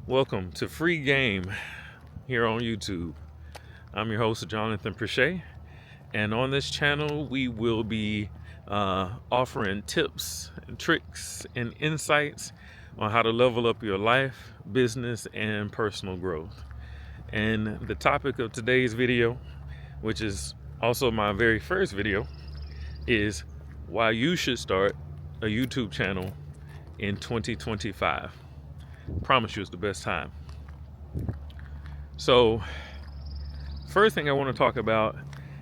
Welcome to Free Game here on YouTube. I'm your host, Jonathan Prichet, and on this channel, we will be offering tips and tricks and insights on how to level up your life, business, and personal growth. And the topic of today's video, which is also my very first video, is why you should start a YouTube channel in 2025. Promise you it's the best time. So, first thing I want to talk about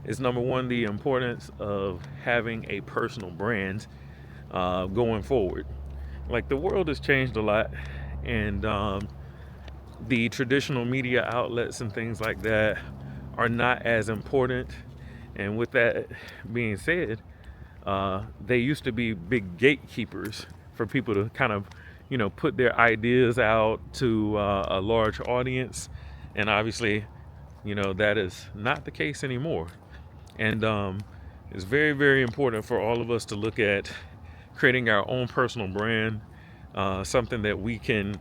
is number one, the importance of having a personal brand going forward. Like, the world has changed a lot, and the traditional media outlets and things like that are not as important. And with that being said, they used to be big gatekeepers for people to kind of put their ideas out to a large audience. And obviously, that is not the case anymore. And it's very, very important for all of us to look at creating our own personal brand, something that we can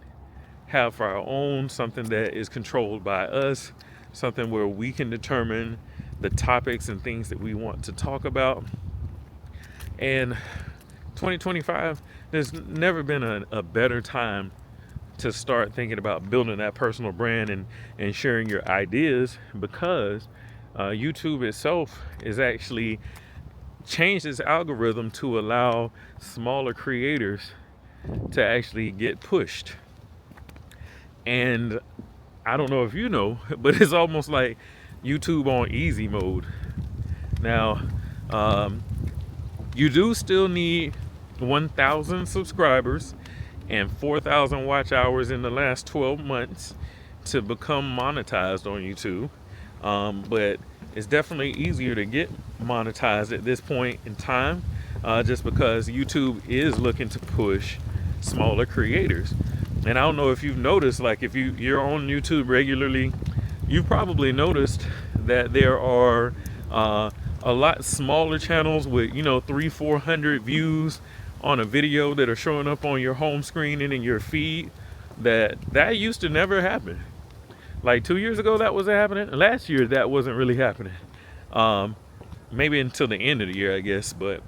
have for our own, something that is controlled by us, something where we can determine the topics and things that we want to talk about. And 2025, there's never been a better time to start thinking about building that personal brand and sharing your ideas, because YouTube itself is actually changed its algorithm to allow smaller creators to actually get pushed. And I don't know if you know, but it's almost like YouTube on easy mode. Now, you do still need 1,000 subscribers and 4,000 watch hours in the last 12 months to become monetized on YouTube. But it's definitely easier to get monetized at this point in time, just because YouTube is looking to push smaller creators. And I don't know if you've noticed, like if you're on YouTube regularly, you've probably noticed that there are a lot smaller channels with 300-400 views on a video that are showing up on your home screen and in your feed. That used to never happen. Like 2 years ago that wasn't happening. Last year that wasn't really happening. Maybe until the end of the year, I guess. But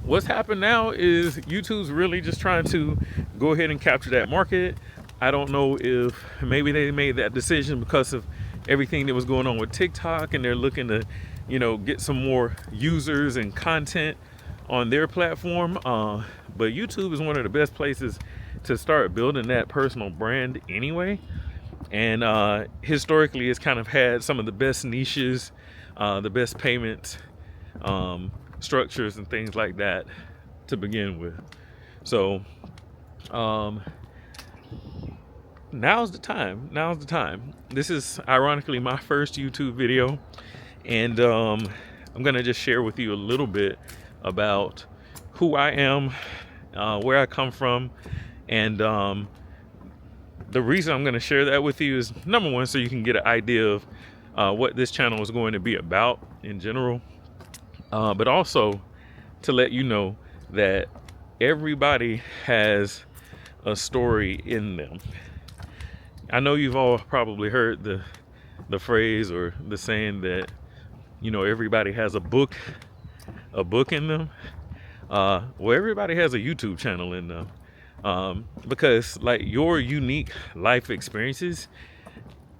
what's happened now is YouTube's really just trying to go ahead and capture that market. I don't know if maybe they made that decision because of everything that was going on with TikTok, and they're looking to get some more users and content on their platform. But YouTube is one of the best places to start building that personal brand anyway. And historically, it's kind of had some of the best niches, the best payment structures and things like that to begin with. So now's the time. This is ironically my first YouTube video, and I'm gonna just share with you a little bit about who I am, where I come from, and the reason I'm going to share that with you is, number one, so you can get an idea of what this channel is going to be about in general, but also to let you know that everybody has a story in them. I know you've all probably heard the phrase or the saying that everybody has a book in them. Well, everybody has a YouTube channel in them. Because like your unique life experiences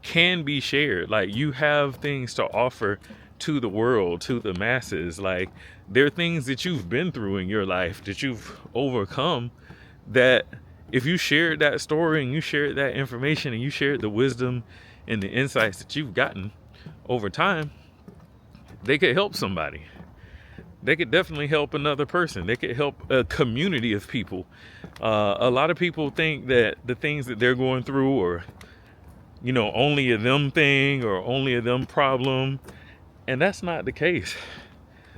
can be shared. Like, you have things to offer to the world, to the masses. Like, there are things that you've been through in your life that you've overcome, that if you shared that story and you shared that information and you shared the wisdom and the insights that you've gotten over time, they could help somebody. They could definitely help another person. They could help a community of people. A lot of people think that the things that they're going through are, only a them thing or only a them problem. And that's not the case.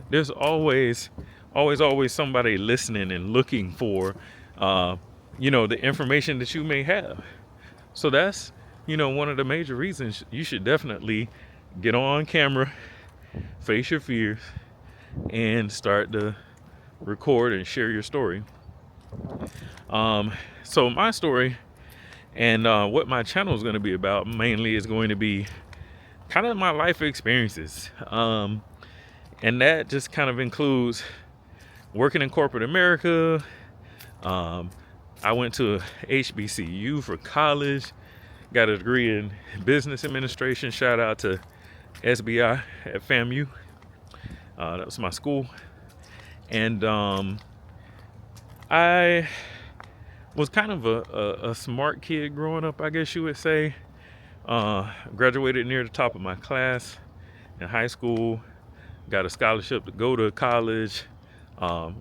There's always somebody listening and looking for, the information that you may have. So that's, one of the major reasons you should definitely get on camera, face your fears, and start to record and share your story. So my story And what my channel is going to be about mainly is going to be kind of my life experiences. And that just kind of includes working in corporate America. I went to HBCU for college, got a degree in business administration. Shout out to SBI at FAMU. That was my school. And I was kind of a smart kid growing up, I guess you would say. Graduated near the top of my class in high school. Got a scholarship to go to college,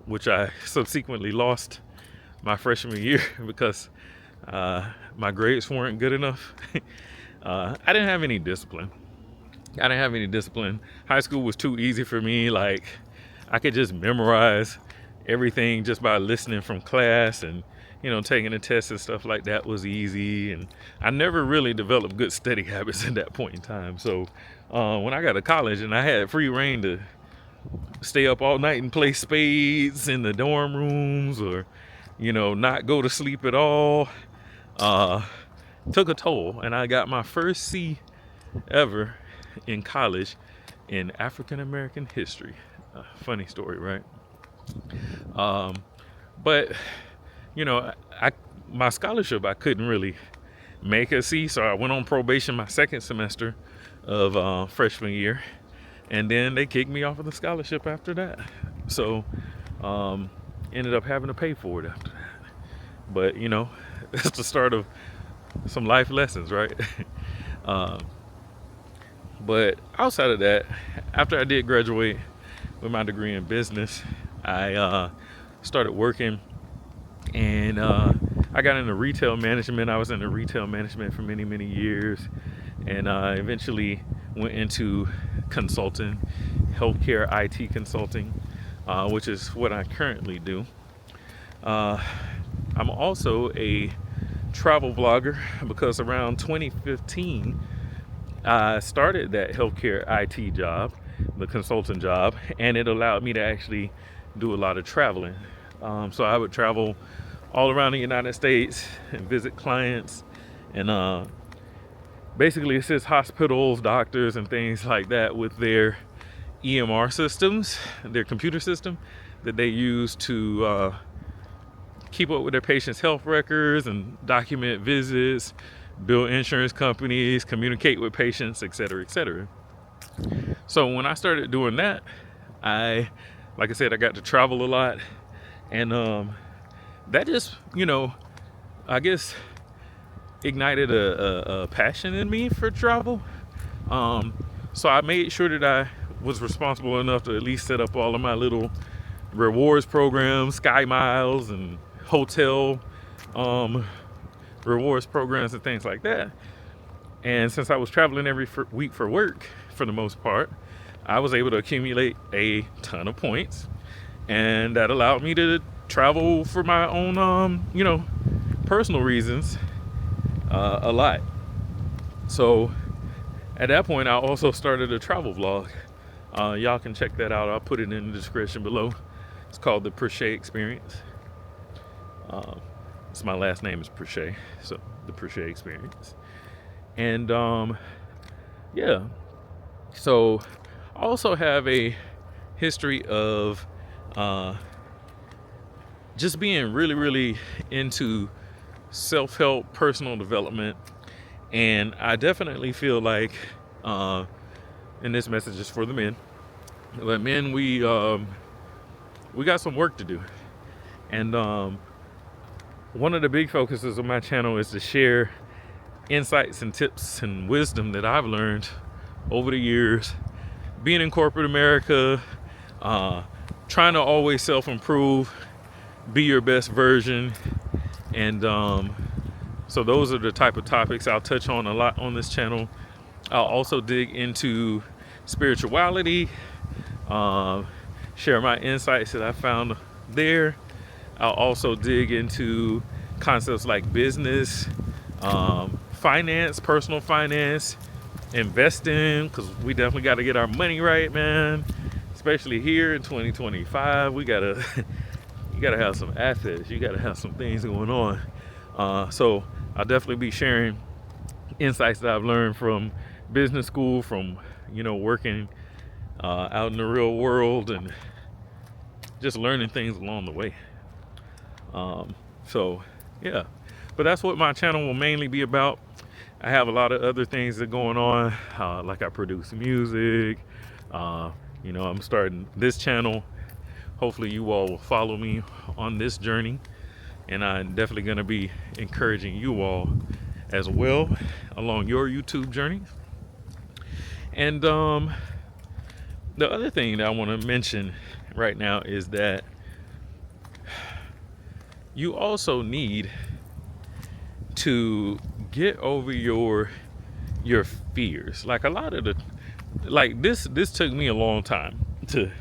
which I subsequently lost my freshman year because my grades weren't good enough. I didn't have any discipline. High school was too easy for me. Like, I could just memorize everything just by listening from class, and taking a test and stuff like that was easy. And I never really developed good study habits at that point in time. So when I got to college and I had free reign to stay up all night and play spades in the dorm rooms, or not go to sleep at all, took a toll. And I got my first C ever in college in African American history. Funny story, right? But my scholarship, I couldn't really make a C, so I went on probation my second semester of freshman year, and then they kicked me off of the scholarship after that. So ended up having to pay for it after that. But it's the start of some life lessons, right? But outside of that, after I did graduate with my degree in business, I started working, and I got into retail management. I was in retail management for many, many years, and eventually went into consulting, healthcare IT consulting, which is what I currently do. I'm also a travel vlogger because around 2015, I started that healthcare IT job, the consulting job, and it allowed me to actually do a lot of traveling. So I would travel all around the United States and visit clients, and basically assist hospitals, doctors, and things like that with their EMR systems, their computer system that they use to keep up with their patients' health records and document visits, bill insurance companies, communicate with patients, etc., etc. So when I started doing that, like I said, I got to travel a lot, and that just, I guess ignited a passion in me for travel. So I made sure that I was responsible enough to at least set up all of my little rewards programs, Sky Miles, and hotel rewards programs and things like that. And since I was traveling every week for work, for the most part, I was able to accumulate a ton of points, and that allowed me to travel for my own, personal reasons a lot. So at that point, I also started a travel vlog. Y'all can check that out. I'll put it in the description below. It's called the Prochet Experience. It's my last name is Prochet, so the Prochet Experience. And yeah, so I also have a history of just being really, really into self-help, personal development, and I definitely feel like, and this message is for the men, but men, we got some work to do. And one of the big focuses of my channel is to share insights and tips and wisdom that I've learned over the years, being in corporate America, trying to always self-improve, be your best version. And so those are the type of topics I'll touch on a lot on this channel. I'll also dig into spirituality, share my insights that I found there. I'll also dig into concepts like business, finance, personal finance, investing, because we definitely got to get our money right, man. Especially here in 2025, you gotta have some assets. You gotta have some things going on. So I'll definitely be sharing insights that I've learned from business school, from working out in the real world, and just learning things along the way. So yeah, but that's what my channel will mainly be about. I have a lot of other things that are going on, like I produce music. I'm starting this channel. Hopefully you all will follow me on this journey, and I'm definitely going to be encouraging you all as well along your YouTube journey. And the other thing that I want to mention right now is that you also need to get over your fears. Like a lot of this took me a long time to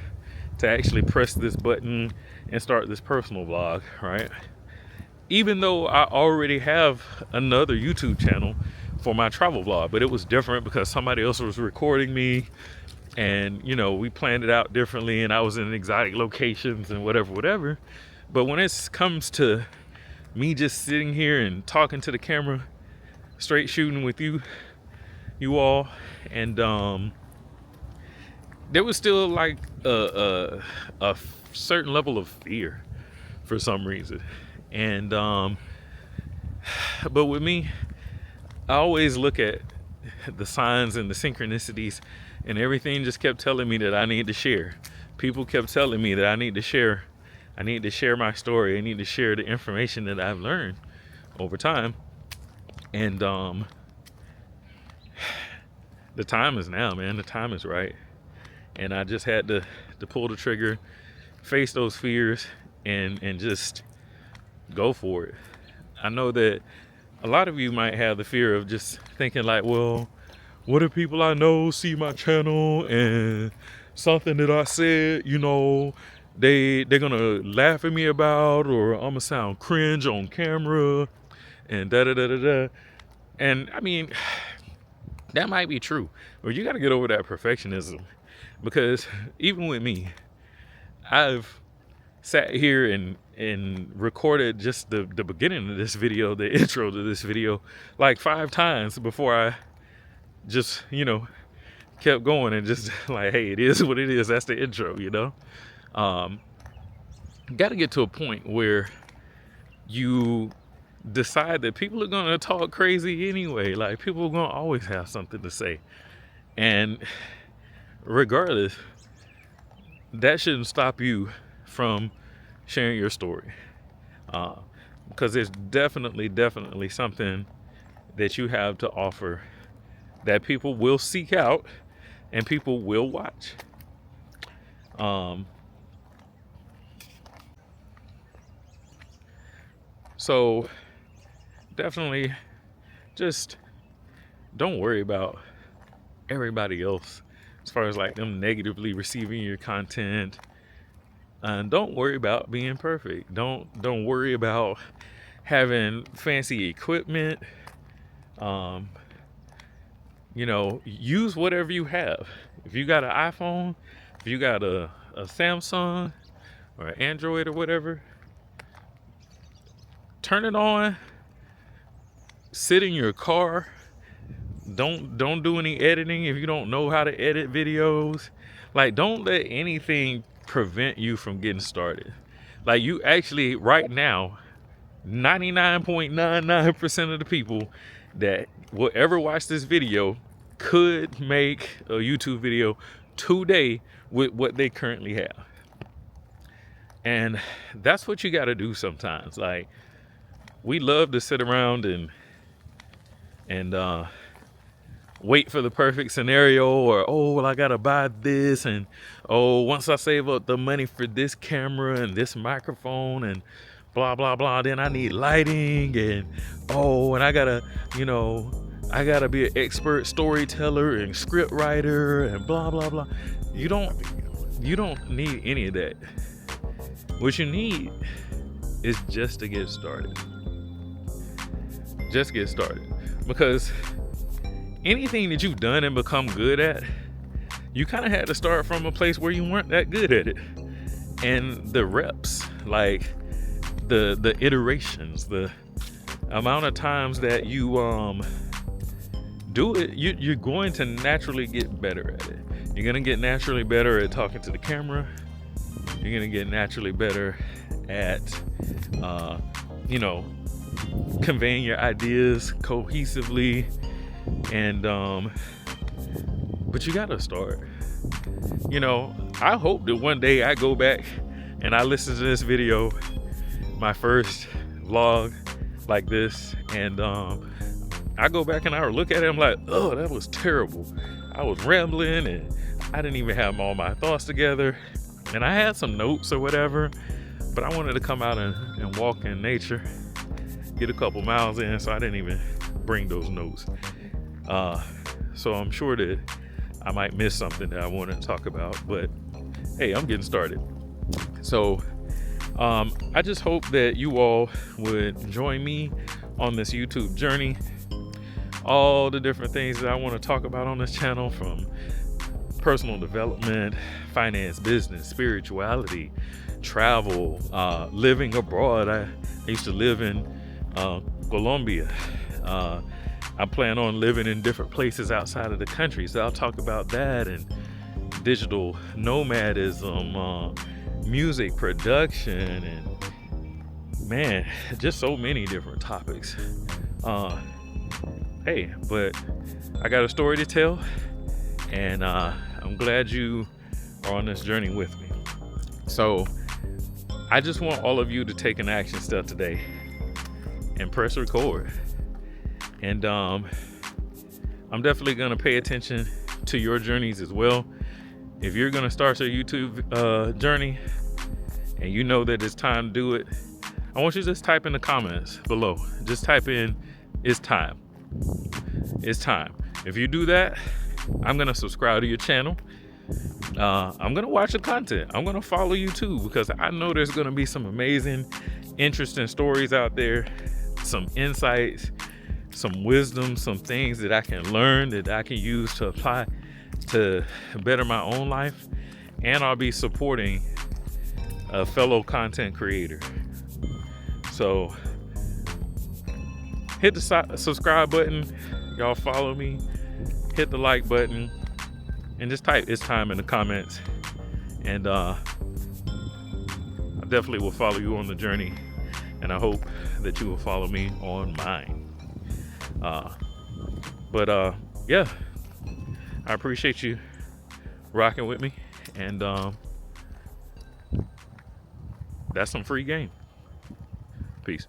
actually press this button and start this personal vlog, right? Even though I already have another YouTube channel for my travel vlog, but it was different because somebody else was recording me, and we planned it out differently, and I was in exotic locations and whatever. But when it comes to me just sitting here and talking to the camera, straight shooting with you all, and there was still like a certain level of fear for some reason. And but with me, I always look at the signs and the synchronicities, and everything just kept telling me that I need to share. People kept telling me that I need to share my story. I need to share the information that I've learned over time. And the time is now, man. The time is right. And I just had to pull the trigger, face those fears, and just go for it. I know that a lot of you might have the fear of just thinking like, well, what if people I know see my channel and something that I said, they're gonna laugh at me about, or I'm gonna sound cringe on camera, and da. And I mean, that might be true, but you got to get over that perfectionism, because even with me, I've sat here and recorded just the beginning of this video, the intro to this video, like 5 times before I just kept going and just like, hey, it is what it is. That's the intro. Got to get to a point where you decide that people are going to talk crazy anyway. Like, people are going to always have something to say, and regardless, that shouldn't stop you from sharing your story, because there's definitely something that you have to offer that people will seek out and people will watch. So definitely just don't worry about everybody else as far as like them negatively receiving your content, and don't worry about being perfect. Don't worry about having fancy equipment. Use whatever you have. If you got an iPhone, if you got a Samsung or an Android or whatever, turn it on, sit in your car. Don't do any editing if you don't know how to edit videos. Like, don't let anything prevent you from getting started. Like, you actually, right now, 99.99% of the people that will ever watch this video could make a YouTube video today with what they currently have. And that's what you got to do sometimes. Like, we love to sit around and wait for the perfect scenario, or, oh, well, I gotta buy this, and oh, once I save up the money for this camera and this microphone and blah blah blah, then I need lighting, and oh, and I gotta be an expert storyteller and script writer and blah blah blah. You don't need any of that. What you need is just to get started. Just get started. Because anything that you've done and become good at, you kind of had to start from a place where you weren't that good at it. And the reps, like the iterations, amount of times that you do it, you're going to naturally get better at it. You're going to get naturally better at talking to the camera. You're going to get naturally better at, conveying your ideas cohesively. And, but you got to start. I hope that one day I go back and I listen to this video, my first vlog like this, and I go back and I look at it, I'm like, oh, that was terrible. I was rambling and I didn't even have all my thoughts together. And I had some notes or whatever, but I wanted to come out and walk in nature, get a couple miles in, so I didn't even bring those notes. So I'm sure that I might miss something that I want to talk about, but hey, I'm getting started. So I just hope that you all would join me on this YouTube journey. All the different things that I want to talk about on this channel, from personal development, finance, business, spirituality, travel, living abroad. I used to live in Colombia. I plan on living in different places outside of the country, so I'll talk about that, and digital nomadism, music production, and man, just so many different topics. Hey, but I got a story to tell, and I'm glad you are on this journey with me. So I just want all of you to take an action step today and press record. And I'm definitely going to pay attention to your journeys as well. If you're going to start your YouTube journey and you know that it's time to do it, I want you to just type in the comments below. Just type in, it's time. It's time. If you do that, I'm going to subscribe to your channel. I'm going to watch the content. I'm going to follow you too, because I know there's going to be some amazing, interesting stories out there, some insights, some wisdom, some things that I can learn, that I can use to apply to better my own life. And I'll be supporting a fellow content creator. So hit the subscribe button. Y'all follow me. Hit the like button. And just type "it's time" in the comments. And I definitely will follow you on the journey. And I hope that you will follow me on mine. Yeah, I appreciate you rocking with me, and that's some free game. Peace.